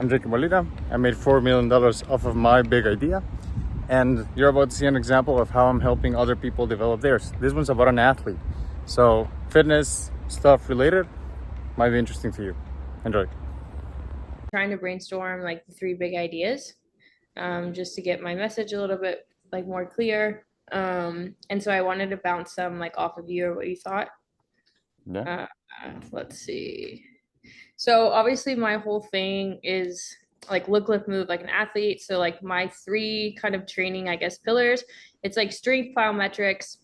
I'm Jacob Molina. I made $4 million off of my big idea. And you're about to see an example of how I'm helping other people develop theirs. This one's about an athlete. So fitness stuff related might be interesting to you. Enjoy. Trying to brainstorm like the three big ideas, just to get my message a little bit like more clear. And so I wanted to bounce some like off of you or what you thought. Yeah. Uh, let's see. So obviously my whole thing is like look, lift, move like an athlete. So like my three kind of training, I guess, pillars, it's like strength, plyometrics,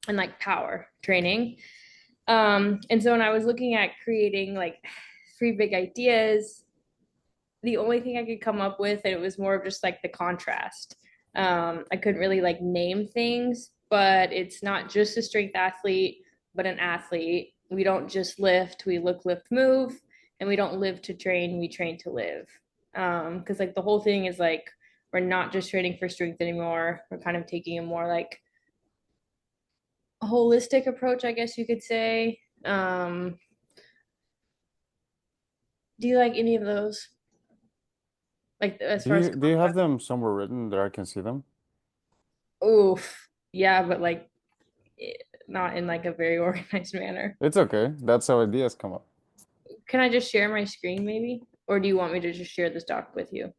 and like power training. And so when I was looking at creating like three big ideas, the only thing I could come up with, and it was more of just like the contrast. I couldn't really like name things, but it's not just a strength athlete, but an athlete. We don't just lift, we look, lift, move, and we don't live to train, we train to live. Because like the whole thing is like we're not just training for strength anymore. We're kind of taking a more like holistic approach, I guess you could say. Do you like any of those? Like as Do far as you do you have them somewhere written that I can see them? oof, yeah, but like not in like a very organized manner. It's okay. That's how ideas come up. Can I just share my screen maybe? Or do you want me to just share this doc with you?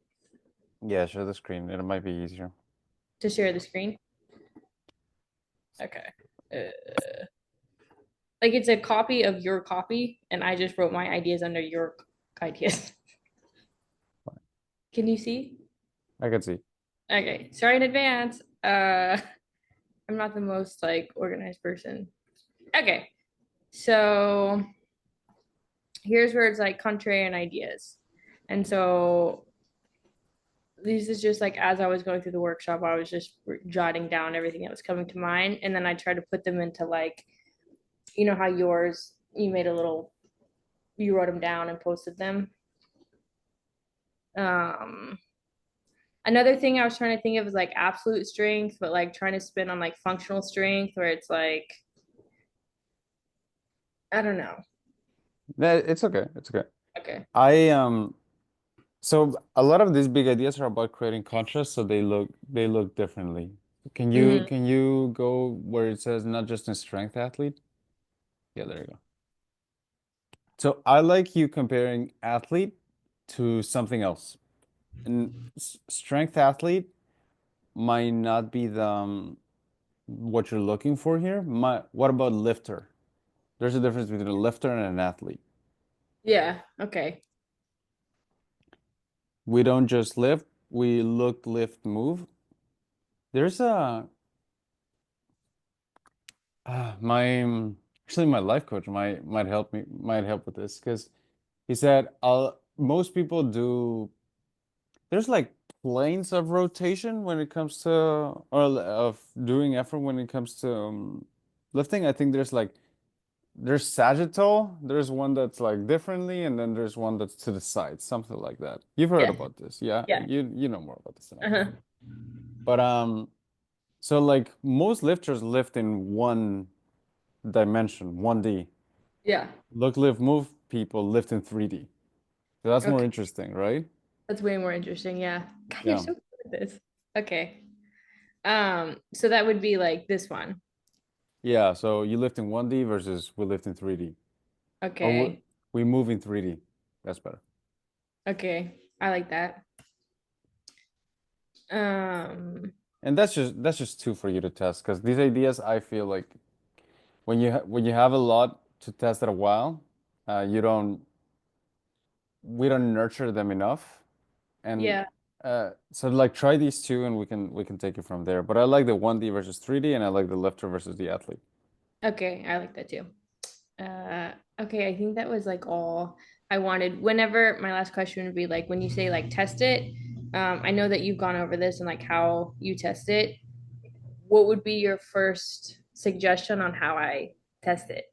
Yeah, share the screen. It might be easier. To share the screen? Okay. Uh, like it's a copy of your copy, and I just wrote my ideas under your ideas. Can you see? I can see. Okay. Sorry in advance. I'm not the most like organized person. Okay. So here's where it's like contrarian ideas. And so this is just like as I was going through the workshop, I was just jotting down everything that was coming to mind. And then I tried to put them into like, you know, how yours, you made a little, you wrote them down and posted them. Um, Another thing I was trying to think of is like absolute strength, but like trying to spin on like functional strength where it's like, I don't know. It's okay. It's okay. Okay. I So a lot of these big ideas are about creating contrast so they look differently. Can you Mm-hmm. can you go where it says not just a strength athlete? Yeah, there you go. So I like you comparing athlete to something else. And strength athlete might not be the what you're looking for here. What about lifter? There's a difference between a lifter and an athlete. Yeah. Okay. We don't just lift, we look, lift, move. There's a my actually my life coach might help with this because he said most people do there's like planes of rotation when it comes to of doing effort when it comes to lifting. I think there's sagittal, there's one that's like differently, and then there's one that's to the side, something like that. You've heard Yeah. about this, yeah? Yeah. You know more about this than I do. Uh-huh. But so like most lifters lift in one dimension, 1D. Yeah. Look, lift, move people lift in 3D. So that's more Okay. interesting, right? That's way more interesting. Yeah. God, you're Yeah. so good at this. Okay. So that would be like this one. Yeah, so you lift in 1D versus we lift in 3D. Or Okay. we move in 3D. That's better. Okay. I like that. Um, And that's just two for you to test because these ideas I feel like when you have a lot to test at a while, you don't we don't nurture them enough. And yeah. so like try these two and we can take it from there. But I like the 1D versus 3D and I like the lifter versus the athlete. Okay. I like that too. Okay. I think that was like all I wanted. Whenever my last question would be like, when you say like test it, I know that you've gone over this and like how you test it. What would be your first suggestion on how I test it?